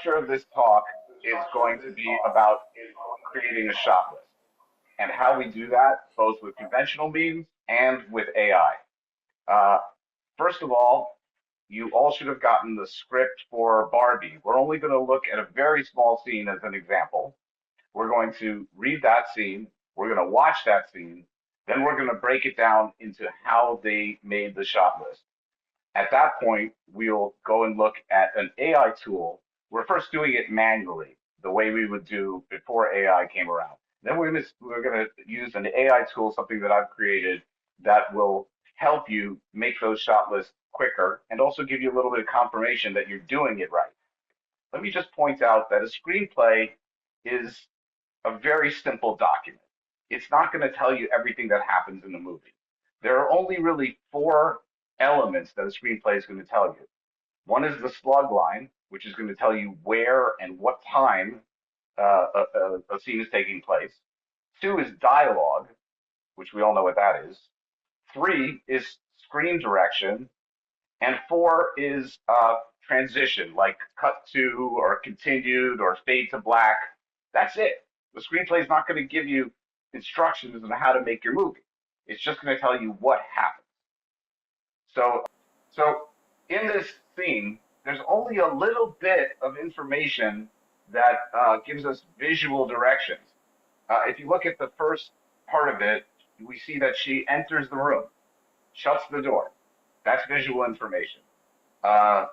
structure of this talk is going to be about creating a shot list and how we do that, both with conventional means and with AI. Uh, First of all, you all should have gotten the script for Barbie. We're only going to look at a very small scene as an example. We're going to read that scene. We're going to watch that scene. Then we're going to break it down into how they made the shot list. At that point, we'll go and look at an AI tool. We're first doing it manually, the way we would do before AI came around. Then we're gonna use an AI tool, something that I've created that will help you make those shot lists quicker and also give you a little bit of confirmation that you're doing it right. Let me just point out that a screenplay is a very simple document. It's not going to tell you everything that happens in the movie. There are only really four elements that a screenplay is going to tell you. One is the slug line, which is going to tell you where and what time a scene is taking place. Two is dialogue, which we all know what that is. Three is screen direction. And four is transition, like cut to or continued or fade to black. That's it. The screenplay is not going to give you instructions on how to make your movie. It's just going to tell you what happens. So, so in this scene, there's only a little bit of information that gives us visual directions. If you look at the first part of it, we see that she enters the room, shuts the door. That's visual information. Uh,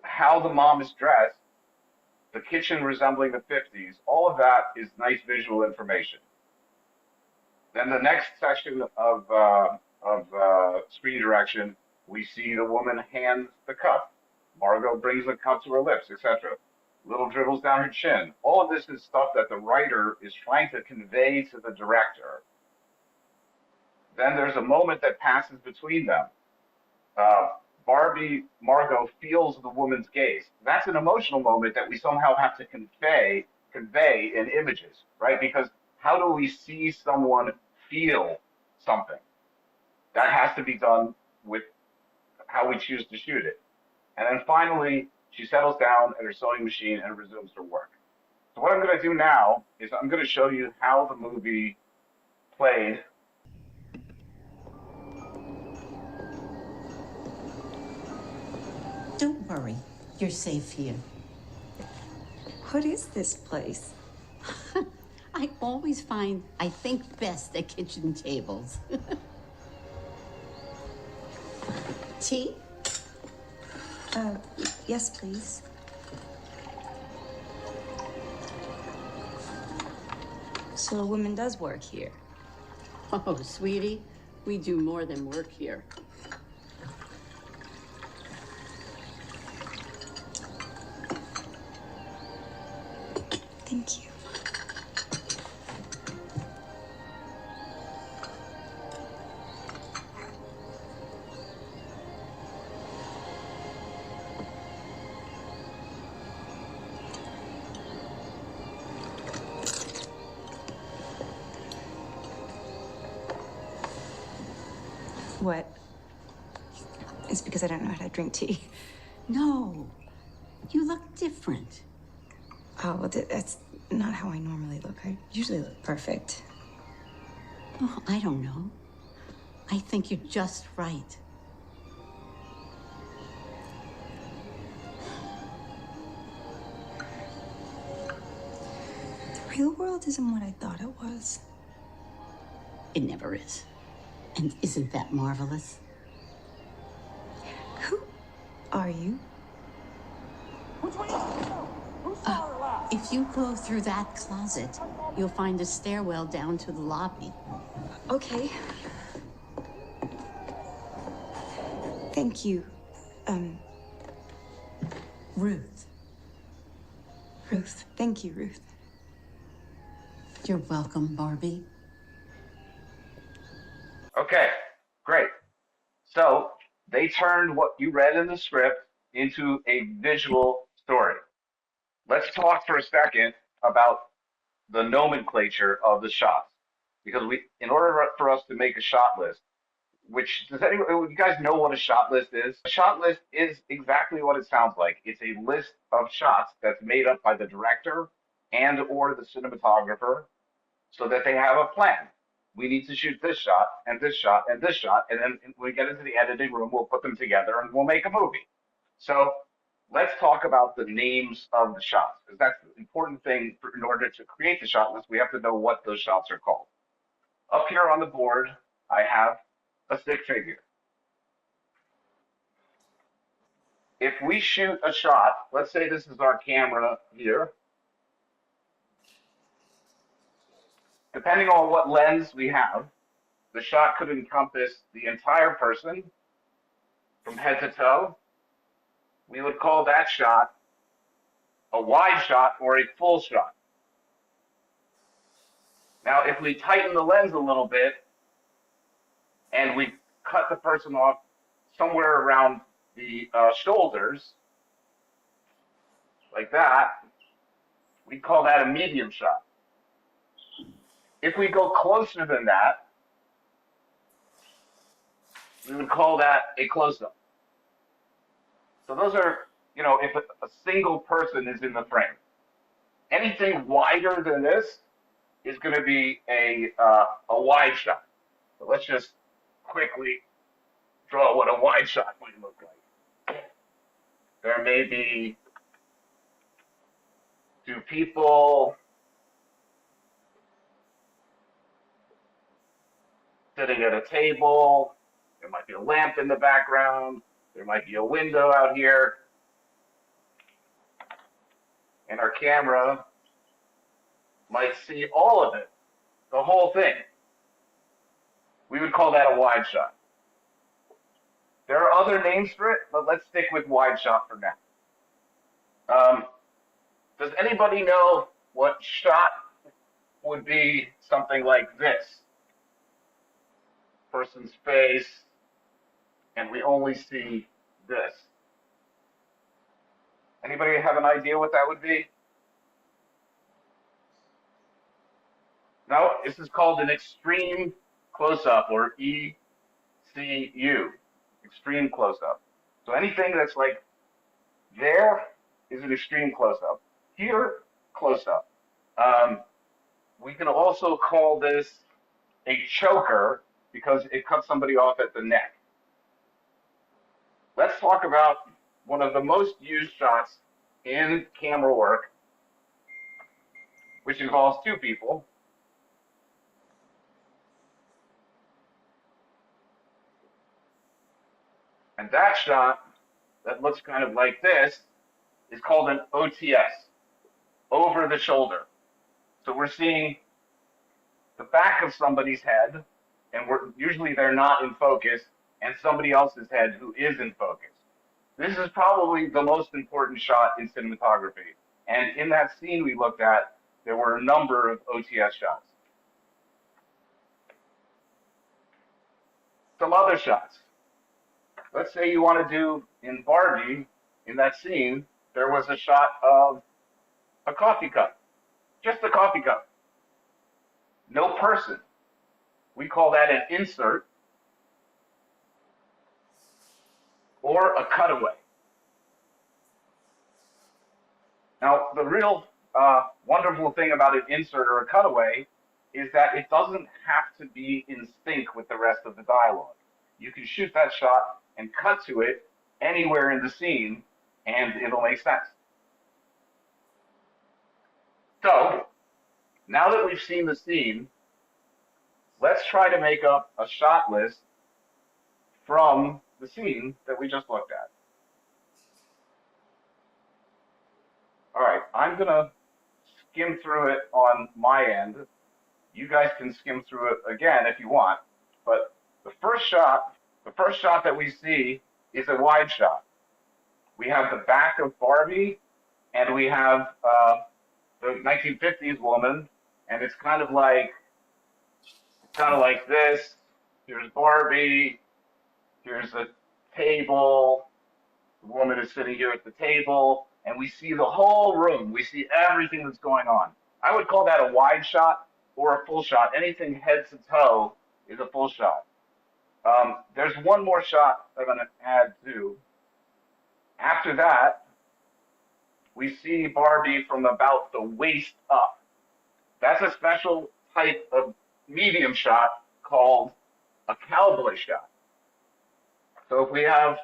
how the mom is dressed, the kitchen resembling the 50s, all of that is nice visual information. Then the next section of screen direction, we see the woman hands the cup. Margot brings the cup to her lips, etc. Little dribbles down her chin. All of this is stuff that the writer is trying to convey to the director. Then there's a moment that passes between them. Uh, Margot feels the woman's gaze. That's an emotional moment that we somehow have to convey in images, right? Because how do we see someone feel something? That has to be done with how we choose to shoot it. And then finally, she settles down at her sewing machine and resumes her work. So what I'm going to do now is I'm going to show you how the movie played. Don't worry, you're safe here. What is this place? I always find I think best at kitchen tables. Tea? Yes, please. So a woman does work here. Oh, sweetie, we do more than work here. Thank you. What? It's because I don't know how to drink tea. No, you look different. Oh, well, that's not how I normally look. I usually look perfect. Oh, I don't know. I think you're just right. The real world isn't what I thought it was. It never is. And isn't that marvelous? Who are you? Which way is it go? Who saw her last? If you go through that closet, you'll find a stairwell down to the lobby. Okay. Thank you. Ruth. Ruth. Thank you, Ruth. You're welcome, Barbie. Okay, great. So they turned what you read in the script into a visual story. Let's talk for a second about the nomenclature of the shots. Because in order for us to make a shot list, which does anyone, you guys know what a shot list is? A shot list is exactly what it sounds like. It's a list of shots that's made up by the director and or the cinematographer so that they have a plan. We need to shoot this shot and this shot and this shot, and then when we get into the editing room, we'll put them together and we'll make a movie. So let's talk about the names of the shots, because that's the important thing. In order to create the shot list, we have to know what those shots are called. Up here on the board, I have a stick figure. If we shoot a shot, let's say this is our camera here. Depending on what lens we have, the shot could encompass the entire person from head to toe. We would call that shot a wide shot or a full shot. Now, if we tighten the lens a little bit and we cut the person off somewhere around the shoulders, like that, we call that a medium shot. If we go closer than that, we would call that a close-up. So those are, if a single person is in the frame. Anything wider than this is going to be a wide shot. So let's just quickly draw what a wide shot might look like. There may be two people sitting at a table. There might be a lamp in the background. There might be a window out here. And our camera might see all of it, the whole thing. We would call that a wide shot. There are other names for it, but let's stick with wide shot for now. Does anybody know what shot would be something like this? Person's face, and we only see this. Anybody have an idea what that would be? No, this is called an extreme close-up, or ECU, extreme close-up. So anything that's like there is an extreme close-up. Here, close-up. We can also call this a choker because it cuts somebody off at the neck. Let's talk about one of the most used shots in camera work, which involves two people. And that shot that looks kind of like this is called an OTS, over the shoulder. So we're seeing the back of somebody's head, and usually they're not in focus, and somebody else's head who is in focus. This is probably the most important shot in cinematography. And in that scene we looked at, there were a number of OTS shots. Some other shots. Let's say you want to do in Barbie, in that scene, there was a shot of a coffee cup, just a coffee cup, no person. We call that an insert or a cutaway. Now, the real wonderful thing about an insert or a cutaway is that it doesn't have to be in sync with the rest of the dialogue. You can shoot that shot and cut to it anywhere in the scene, and it'll make sense. So, now that we've seen the scene, let's try to make up a shot list from the scene that we just looked at. All right, I'm gonna skim through it on my end. You guys can skim through it again if you want, but the first shot that we see is a wide shot. We have the back of Barbie, and we have the 1950s woman, and it's kind of like this. Here's Barbie. Here's a table. The woman is sitting here at the table, and we see the whole room. We see everything that's going on. I would call that a wide shot or a full shot. Anything head to toe is a full shot. There's one more shot I'm going to add too. After that, we see Barbie from about the waist up. That's a special type of medium shot called a cowboy shot. So if we have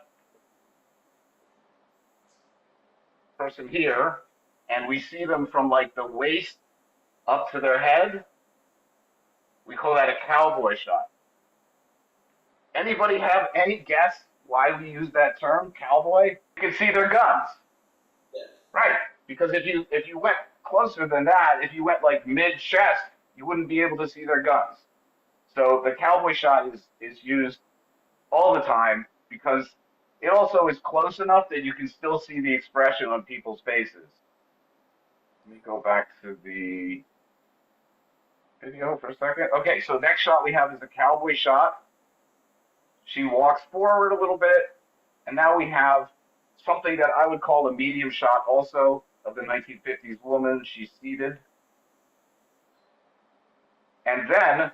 a person here and we see them from like the waist up to their head, we call that a cowboy shot. Anybody have any guess why we use that term, cowboy? You can see their guns. Yeah. Right, because if you went closer than that, if you went like mid-chest, you wouldn't be able to see their guns. So the cowboy shot is used all the time because it also is close enough that you can still see the expression on people's faces. Let me go back to the video for a second. Okay, so next shot we have is a cowboy shot. She walks forward a little bit, and now we have something that I would call a medium shot also of the 1950s woman. She's seated. And then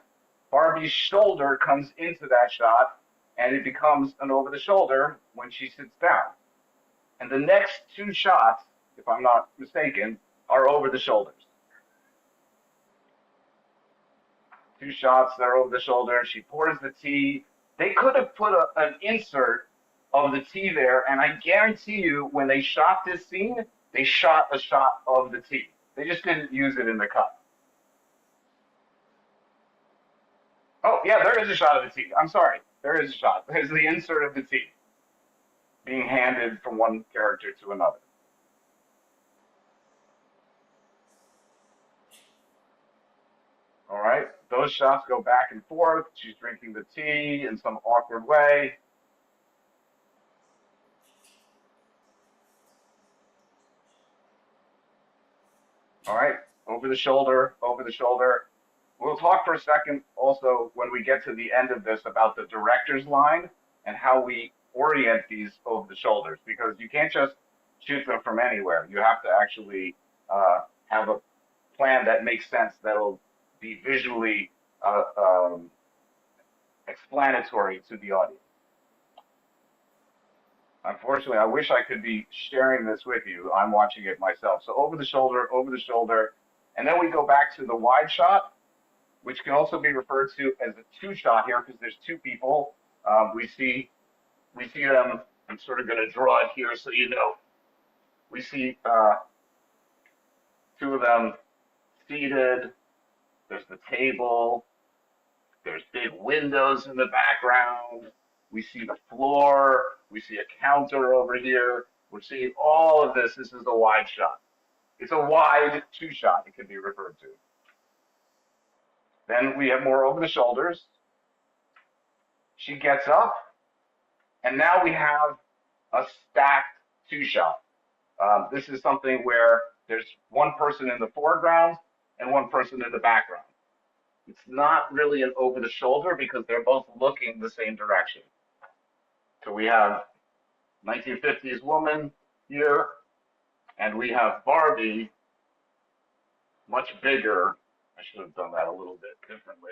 Barbie's shoulder comes into that shot, and it becomes an over the shoulder when she sits down. And the next two shots, if I'm not mistaken, are over the shoulders. Two shots that are over the shoulder. She pours the tea. They could have put an insert of the tea there, and I guarantee you when they shot this scene, they shot a shot of the tea. They just didn't use it in the cut. Oh, yeah, there is a shot of the tea. I'm sorry. There is a shot. There's the insert of the tea being handed from one character to another. All right, those shots go back and forth. She's drinking the tea in some awkward way. All right, over the shoulder, over the shoulder. We'll talk for a second also when we get to the end of this about the director's line and how we orient these over the shoulders, because you can't just shoot them from anywhere. You have to actually have a plan that makes sense, that'll be visually explanatory to the audience. Unfortunately, I wish I could be sharing this with you. I'm watching it myself. So over the shoulder, and then we go back to the wide shot, which can also be referred to as a two shot here because there's two people. We see them. I'm sort of going to draw it here so you know. We see two of them seated. There's the table. There's big windows in the background. We see the floor. We see a counter over here. We're seeing all of this. This is a wide shot. It's a wide two shot, it can be referred to. Then we have more over the shoulders. She gets up, and now we have a stacked two shot. This is something where there's one person in the foreground and one person in the background. It's not really an over the shoulder because they're both looking the same direction. So we have 1950s woman here, and we have Barbie, much bigger. I should have done that a little bit differently.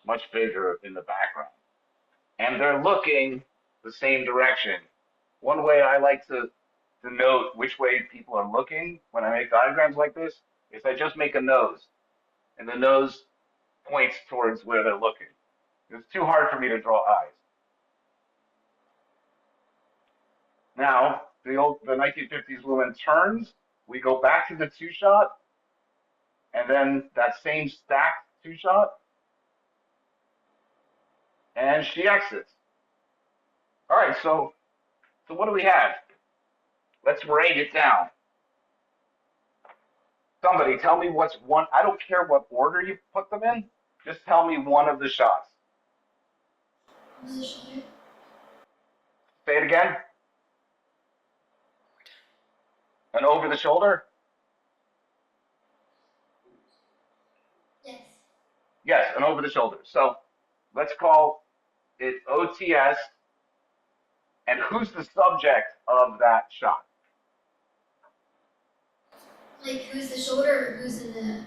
Much bigger in the background. And they're looking the same direction. One way I like to note which way people are looking when I make diagrams like this is I just make a nose, and the nose points towards where they're looking. It's too hard for me to draw eyes. Now, the 1950s woman turns, we go back to the two shot, and then that same stacked two shot, and she exits. All right, so what do we have? Let's rate it down. Somebody tell me what's one. I don't care what order you put them in. Just tell me one of the shots. Say it again. An over the shoulder? Yes. Yes, an over the shoulder. So let's call it OTS. And who's the subject of that shot? Like who's the shoulder or who's in the?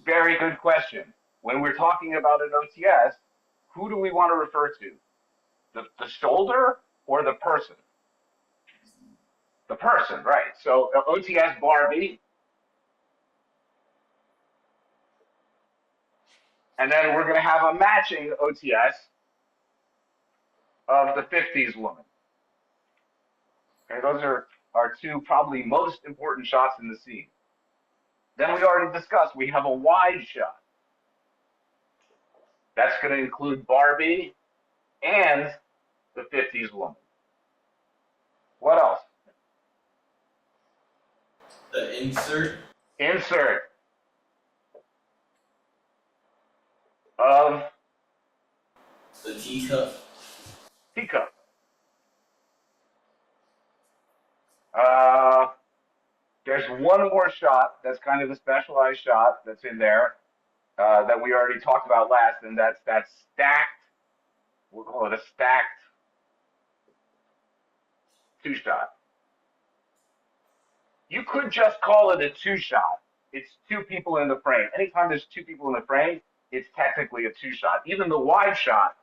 Very good question. when we're talking about an OTS, who do we want to refer to? The shoulder or the person? The person, right. So OTS Barbie, and then we're going to have a matching OTS of the 50s woman. Okay, those are our two probably most important shots in the scene. Then we already discussed, we have a wide shot. That's going to include Barbie and the 50s woman. What else? The insert. Insert of The teacup. teacup. There's one more shot that's kind of a specialized shot that's in there that we already talked about last, and that's that stacked, we'll call it a stacked two shot. You could just call it a two shot. It's two people in the frame. Anytime there's two people in the frame, it's technically a two shot. Even the wide shot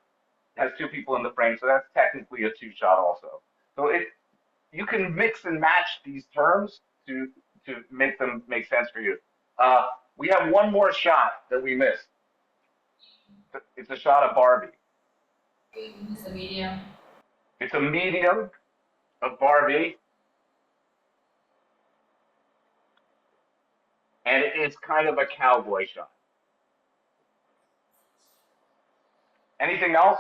has two people in the frame, so that's technically a two shot also. So you can mix and match these terms to make them make sense for you. We have one more shot that we missed. It's a shot of Barbie. It's a medium. It's a medium of Barbie. And it's kind of a cowboy shot. Anything else?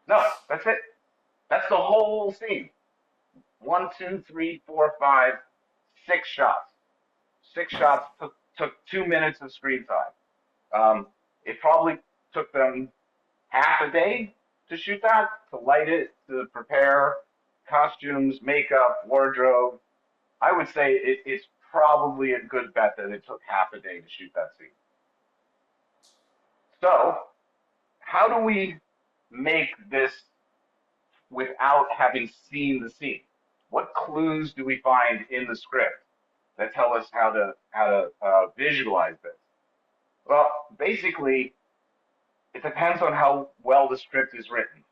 No, that's it. That's the whole scene. 1, 2, 3, 4, 5, 6 shots. 6 shots took 2 minutes of screen time. It probably took them half a day to shoot that, to light it, to prepare costumes, makeup, wardrobe. I would say it's probably a good bet that it took half a day to shoot that scene. So, how do we make this without having seen the scene? What clues do we find in the script that tell us how to visualize this? Well, basically, it depends on how well the script is written.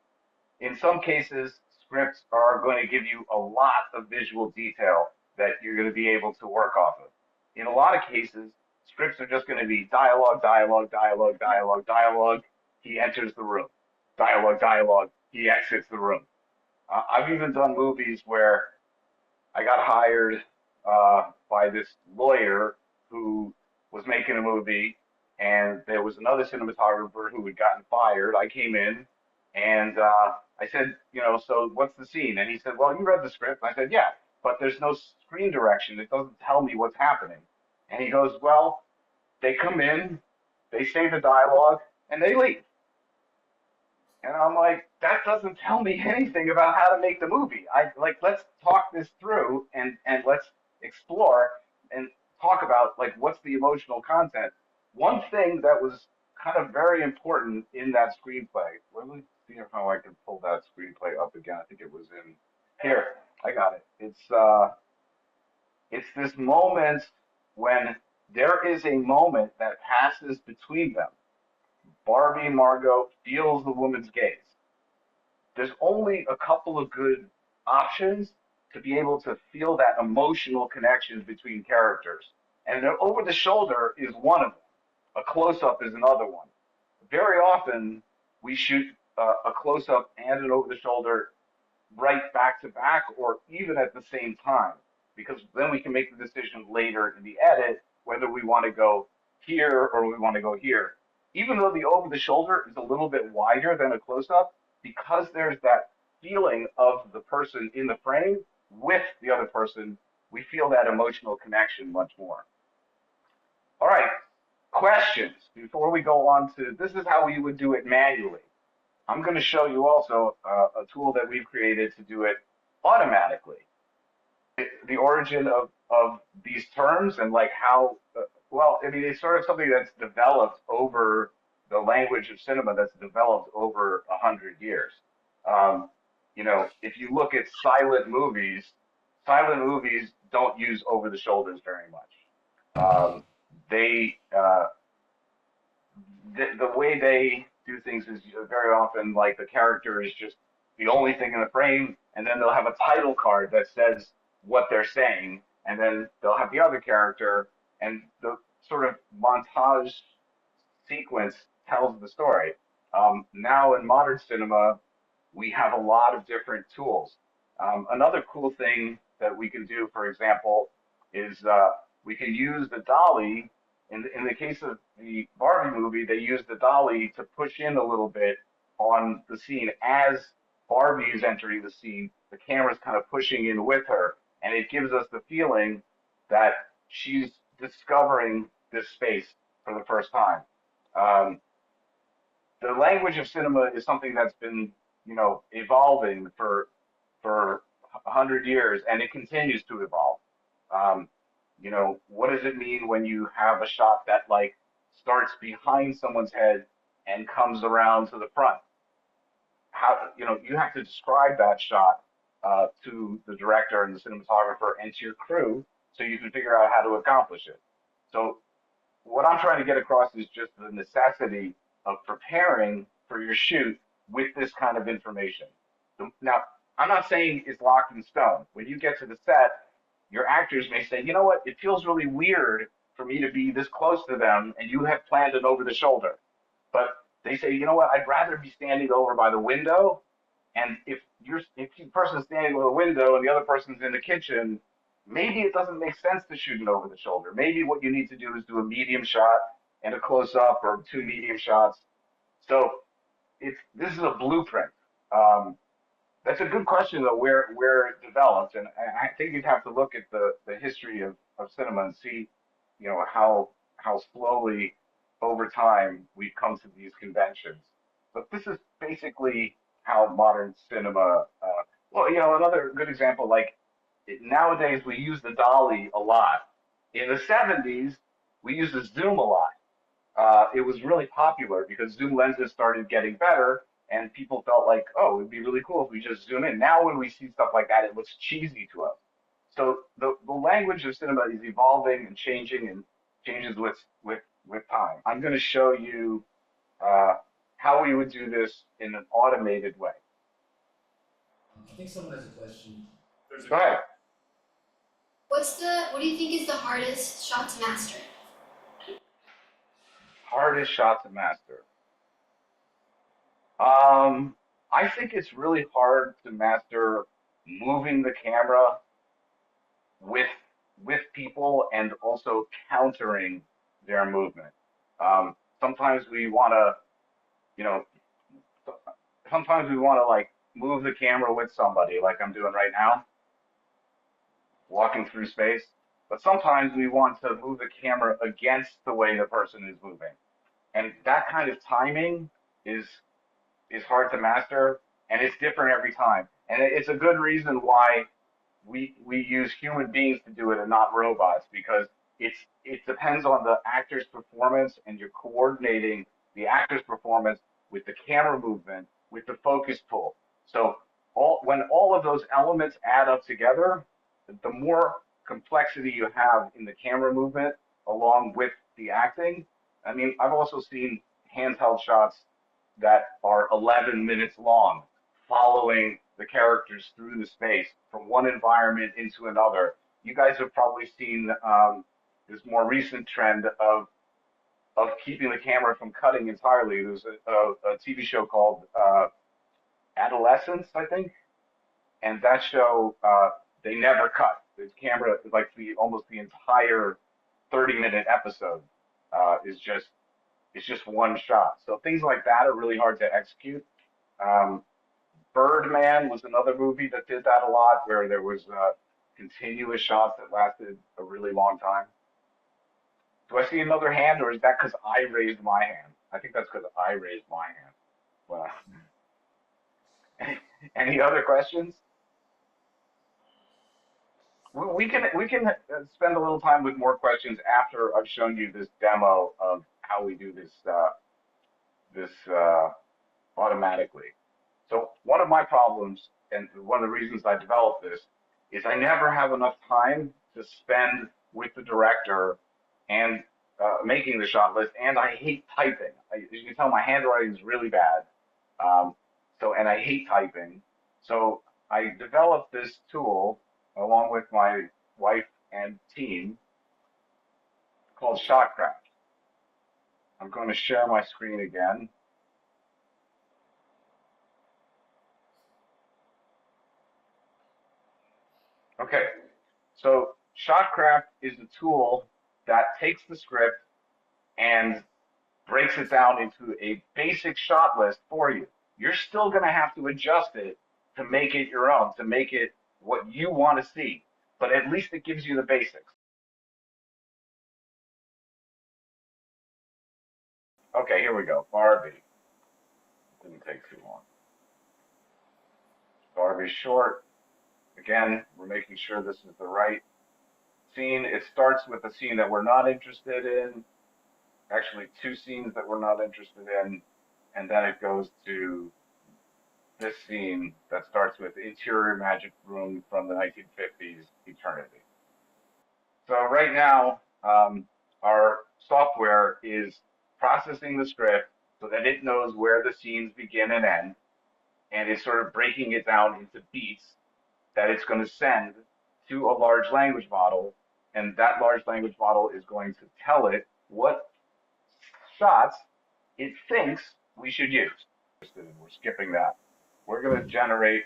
In some cases, scripts are going to give you a lot of visual detail that you're going to be able to work off of. In a lot of cases, scripts are just going to be dialogue, dialogue, dialogue, dialogue, dialogue. He enters the room. Dialogue, dialogue. He exits the room. I've even done movies where I got hired by this lawyer who was making a movie, and there was another cinematographer who had gotten fired. I came in, and I said, so what's the scene? And he said, well, you read the script. I said, yeah, but there's no screen direction. It doesn't tell me what's happening. And he goes, well, they come in, they say the dialogue, and they leave. And I'm like, that doesn't tell me anything about how to make the movie. Let's talk this through and let's explore and talk about what's the emotional content. One thing that was kind of very important in that screenplay. Let me see how I can pull that screenplay up again. I think it was in here. I got it. It's this moment when there is a moment that passes between them. Barbie Margot feels the woman's gaze. There's only a couple of good options to be able to feel that emotional connection between characters. And an over the shoulder is one of them. A close-up is another one. Very often, we shoot a close-up and an over the shoulder right back to back or even at the same time, because then we can make the decision later in the edit whether we want to go here or we want to go here. Even though the over the shoulder is a little bit wider than a close-up, because there's that feeling of the person in the frame with the other person, we feel that emotional connection much more. All right, questions before we go on to, this is how we would do it manually. I'm going to show you also a tool that we've created to do it automatically. The origin of these terms and how, it's sort of something that's developed over the language of cinema that's developed over 100 years. If you look at silent movies don't use over the shoulders very much. They the way they do things is very often like the character is just the only thing in the frame, and then they'll have a title card that says what they're saying, and then they'll have the other character, and the sort of montage sequence tells the story. Now in modern cinema, we have a lot of different tools. Another cool thing that we can do, for example, is we can use the dolly. In the case of the Barbie movie, they use the dolly to push in a little bit on the scene as Barbie is entering the scene. The camera's kind of pushing in with her, and it gives us the feeling that she's discovering this space for the first time. Um, the language of cinema is something that's been, evolving for 100 years, and it continues to evolve. Um, what does it mean when you have a shot that like starts behind someone's head and comes around to the front? How, you have to describe that shot to the director and the cinematographer and to your crew so you can figure out how to accomplish it. So what I'm trying to get across is just the necessity of preparing for your shoot with this kind of information. Now, I'm not saying it's locked in stone. When you get to the set, your actors may say, you know what, it feels really weird for me to be this close to them, and you have planned it over the shoulder. But they say, you know what, I'd rather be standing over by the window. And if the person's standing over the window and the other person's in the kitchen, maybe it doesn't make sense to shoot it over the shoulder. Maybe what you need to do is do a medium shot and a close up or two medium shots. So this is a blueprint. Um, that's a good question though, where it developed, and I think you'd have to look at the history of cinema and see, how slowly over time we've come to these conventions. But this is basically how modern cinema. Well, another good example, like nowadays we use the dolly a lot. In the '70s, we used the zoom a lot. It was really popular because zoom lenses started getting better, and people felt like, oh, it'd be really cool if we just zoom in. Now, when we see stuff like that, it looks cheesy to us. So the language of cinema is evolving and changing and changes with time. I'm going to show you uh, how we would do this in an automated way. I think someone has a question. Go ahead. What do you think is the hardest shot to master? Hardest shot to master. I think it's really hard to master moving the camera with with people and also countering their movement. Sometimes we want to, you know, sometimes we want to like move the camera with somebody, like I'm doing right now, walking through space. But sometimes we want to move the camera against the way the person is moving, and that kind of timing is is hard to master, and it's different every time. And it's a good reason why we use human beings to do it and not robots, because it depends on the actor's performance, and you're coordinating the actor's performance with the camera movement, with the focus pull. So when all of those elements add up together, the more complexity you have in the camera movement along with the acting. I mean, I've also seen handheld shots that are 11 minutes long, following the characters through the space from one environment into another. You guys have probably seen this more recent trend of keeping the camera from cutting entirely. There's a TV show called Adolescence, I think, and that show they never cut. The camera, like almost the entire 30-minute episode, is just it's just one shot. So things like that are really hard to execute. Um, Birdman was another movie that did that a lot, where there was continuous shots that lasted a really long time. Do I see another hand, or is that because I raised my hand? I think that's because I raised my hand. Well, any other questions? We can spend a little time with more questions after I've shown you this demo of how we do this automatically. So one of my problems, and one of the reasons I developed this, is I never have enough time to spend with the director and making the shot list, and I hate typing. As you can tell, my handwriting is really bad. Um, and I hate typing. So I developed this tool along with my wife and team called ShotKraft. I'm going to share my screen again. Okay, so ShotKraft is a tool that takes the script and breaks it down into a basic shot list for you. You're still going to have to adjust it to make it your own, to make it what you want to see, but at least it gives you the basics. Okay, here we go. Barbie. Didn't take too long. Barbie short. Again, we're making sure this is the right scene. It starts with a scene that we're not interested in. Actually, two scenes that we're not interested in. And then it goes to this scene that starts with Interior Magic Room from the 1950s, Eternity. So right now, our software is processing the script so that it knows where the scenes begin and end, and it's sort of breaking it down into beats that it's going to send to a large language model, and that large language model is going to tell it what shots it thinks we should use. We're skipping that. We're going to generate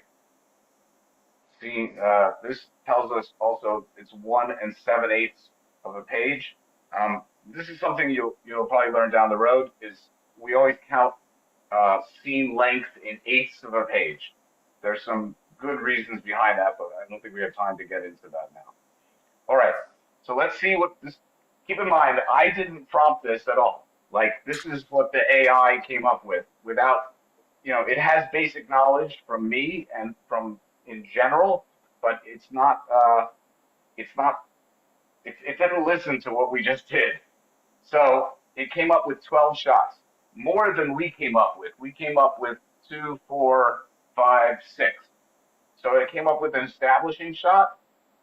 scene. This tells us also it's 1 7/8 of a page. This is something you'll probably learn down the road. Is we always count scene length in eighths of a page. There's some good reasons behind that, but I don't think we have time to get into that now. All right, so let's see what this. Keep in mind, I didn't prompt this at all. Like, this is what the AI came up with without, it has basic knowledge from me and from in general, but it didn't listen to what we just did. So it came up with 12 shots, more than we came up with. We came up with 2, 4, 5, 6. So it came up with an establishing shot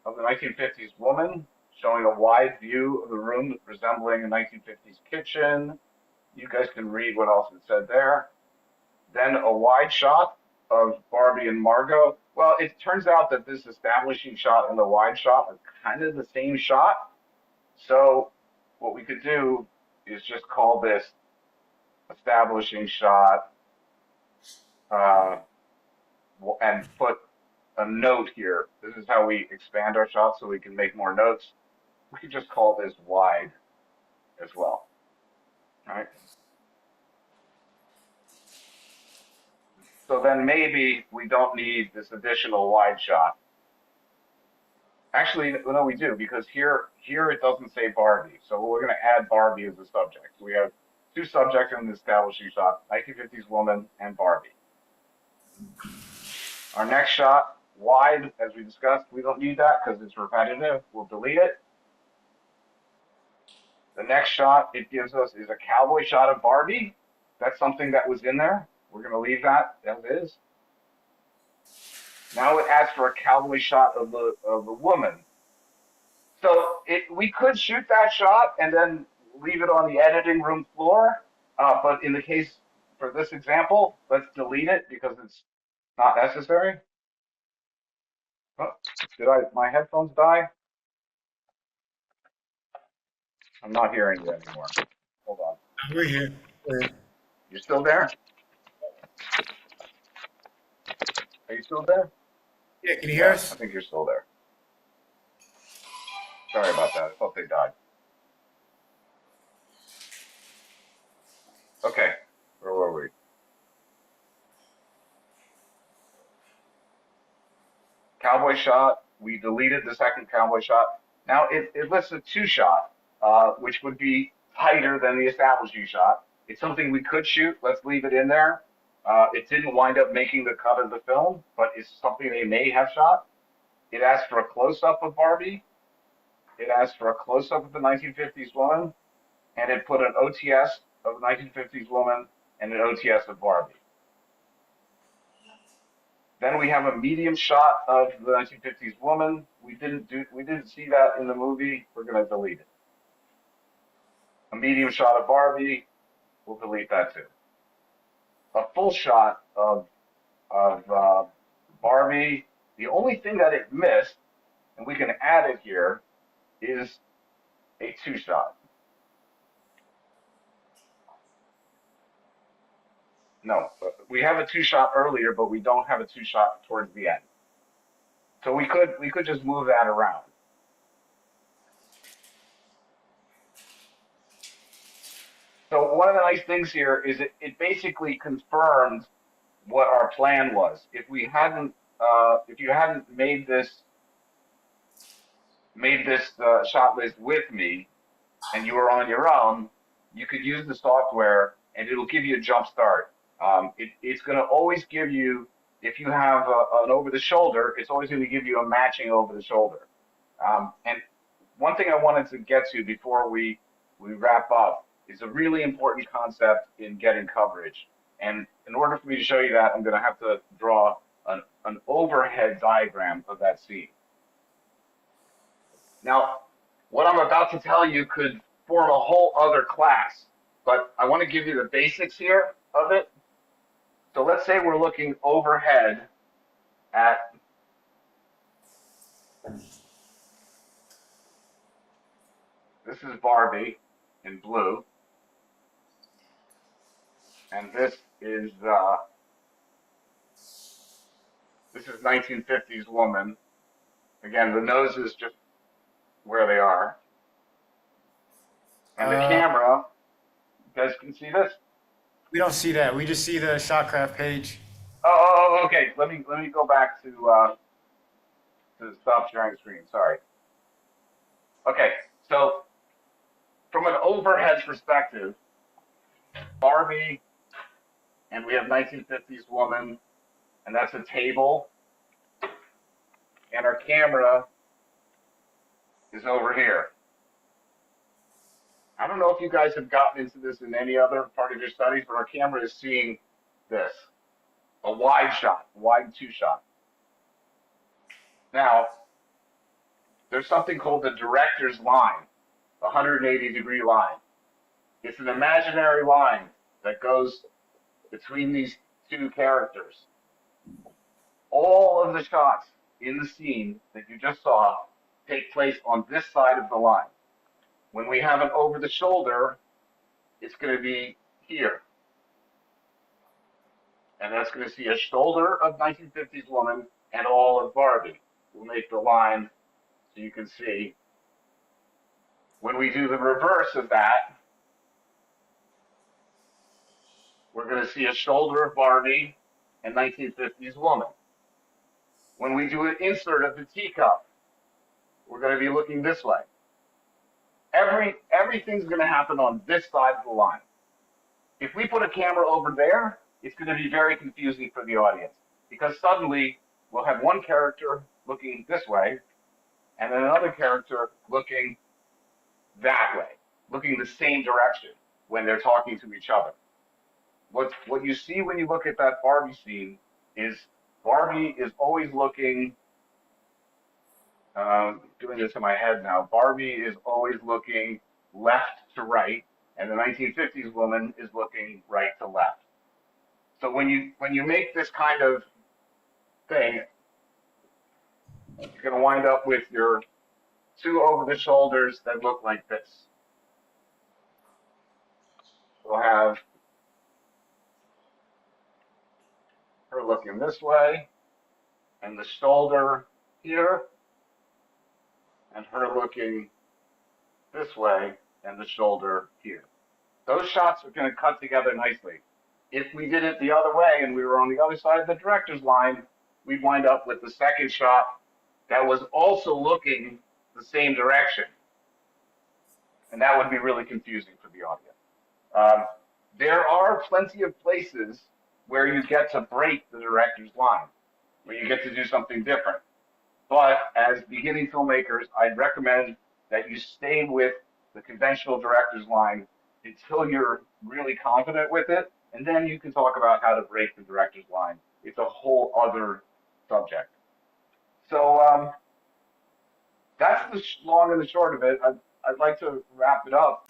of the 1950s woman, showing a wide view of the room resembling a 1950s kitchen. You guys can read what else it said there. Then a wide shot of Barbie and Margot. Well, it turns out that this establishing shot and the wide shot are kind of the same shot. So what we could do is just call this establishing shot and put a note here. This is how we expand our shots so we can make more notes. We could just call this wide as well. All right. So then maybe we don't need this additional wide shot. Actually, no, we do, because here it doesn't say Barbie. So we're going to add Barbie as a subject. So we have two subjects in the establishing shot, 1950s woman and Barbie. Our next shot, wide, as we discussed, we don't need that because it's repetitive. We'll delete it. The next shot it gives us is a cowboy shot of Barbie. That's something that was in there. We're going to leave that as is. Now it asks for a cowboy shot of the woman. So we could shoot that shot and then leave it on the editing room floor. But in the case for this example, let's delete it because it's not necessary. Oh, did my headphones die? I'm not hearing you anymore. Hold on. We're here. You're still there? Are you still there? Yeah, can you hear us? I think you're still there. Sorry about that. I thought they died. Okay, where were we? Cowboy shot. We deleted the second cowboy shot. Now it lists a 2 shot, which would be tighter than the establishing shot. It's something we could shoot. Let's leave it in there. It didn't wind up making the cut of the film, but it's something they may have shot. It asked for a close-up of Barbie. It asked for a close-up of the 1950s woman, and it put an OTS of the 1950s woman and an OTS of Barbie. Then we have a medium shot of the 1950s woman. We didn't see that in the movie. We're going to delete it. A medium shot of Barbie, we'll delete that too. A full shot of Barbie, the only thing that it missed, and we can add it here, is a two shot. No, we have a two shot earlier, but we don't have a two shot towards the end. So we could just move that around. So one of the nice things here is it basically confirmed what our plan was. If you hadn't made this shot list with me, and you were on your own, you could use the software, and it'll give you a jump start. It's going to always give you, if you have an over the shoulder, it's always going to give you a matching over the shoulder. And one thing I wanted to get to before we wrap up is a really important concept in getting coverage. And in order for me to show you that, I'm going to have to draw an overhead diagram of that scene. Now, what I'm about to tell you could form a whole other class, but I want to give you the basics here of it. So let's say we're looking overhead at this is Barbie in blue, and this is 1950s woman. Again, the nose is just where they are, and the camera. You guys can see this? We don't see that. We just see the ShotKraft page. Oh, okay. Let me go back to stop sharing screen. Sorry. Okay, so from an overhead perspective, Barbie, and we have 1950s woman, and that's a table, and our camera is over here. I don't know if you guys have gotten into this in any other part of your studies, but our camera is seeing this, a wide shot, wide two shot. Now, there's something called the director's line, the 180-degree line. It's an imaginary line that goes between these two characters. All of the shots in the scene that you just saw take place on this side of the line. When we have an over the shoulder, it's going to be here. And that's going to see a shoulder of 1950s woman and all of Barbie. We'll make the line so you can see. When we do the reverse of that, we're going to see a shoulder of Barbie and 1950s woman. When we do an insert of the teacup, we're going to be looking this way. Everything's going to happen on this side of the line. If we put a camera over there, it's going to be very confusing for the audience, because suddenly we'll have one character looking this way and then another character looking that way, looking the same direction when they're talking to each other. What you see when you look at that Barbie scene is Barbie is always looking, doing this in my head now, Barbie is always looking left to right, and the 1950s woman is looking right to left. So when you make this kind of thing, you're going to wind up with your two over the shoulders that look like this. We'll have her looking this way, and the shoulder here, and her looking this way, and the shoulder here. Those shots are going to cut together nicely. If we did it the other way and we were on the other side of the director's line, we'd wind up with the second shot that was also looking the same direction. And that would be really confusing for the audience. There are plenty of places where you get to break the director's line, where you get to do something different. But as beginning filmmakers, I'd recommend that you stay with the conventional director's line until you're really confident with it, and then you can talk about how to break the director's line. It's a whole other subject. So that's the long and the short of it. I'd like to wrap it up.